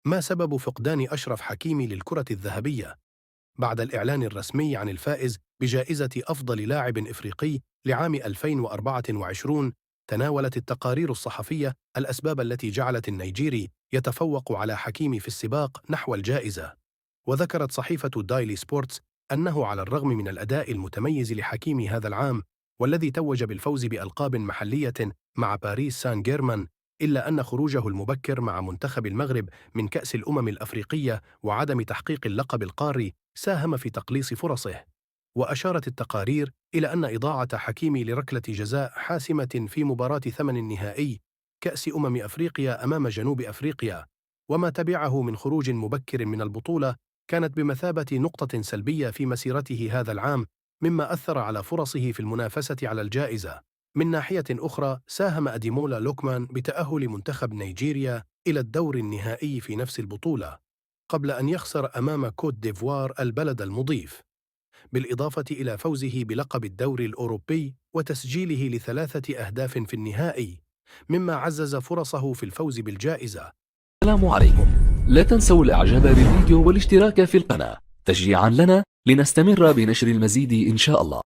ما سبب فقدان أشرف حكيمي للكرة الذهبية؟ بعد الإعلان الرسمي عن الفائز بجائزة أفضل لاعب إفريقي لعام 2024، تناولت التقارير الصحفية الأسباب التي جعلت النيجيري يتفوق على حكيمي في السباق نحو الجائزة. وذكرت صحيفة دايلي سبورتس أنه على الرغم من الأداء المتميز لحكيمي هذا العام، والذي توج بالفوز بألقاب محلية مع باريس سان جيرمان، إلا أن خروجه المبكر مع منتخب المغرب من كأس الأمم الأفريقية وعدم تحقيق اللقب القاري ساهم في تقليص فرصه. وأشارت التقارير إلى أن إضاعة حكيمي لركلة جزاء حاسمة في مباراة ثمن النهائي كأس أفريقيا أمام جنوب أفريقيا وما تبعه من خروج مبكر من البطولة كانت بمثابة نقطة سلبية في مسيرته هذا العام، مما أثر على فرصه في المنافسة على الجائزة. من ناحية أخرى، ساهم أديمولا لوكمان بتأهل منتخب نيجيريا إلى الدور النهائي في نفس البطولة، قبل أن يخسر أمام كوت ديفوار البلد المضيف، بالإضافة إلى فوزه بلقب الدوري الأوروبي وتسجيله ل3 أهداف في النهائي، مما عزز فرصه في الفوز بالجائزة. السلام عليكم. لا تنسوا الاعجاب بالفيديو والاشتراك في القناة تشجيعا لنا لنستمر بنشر المزيد إن شاء الله.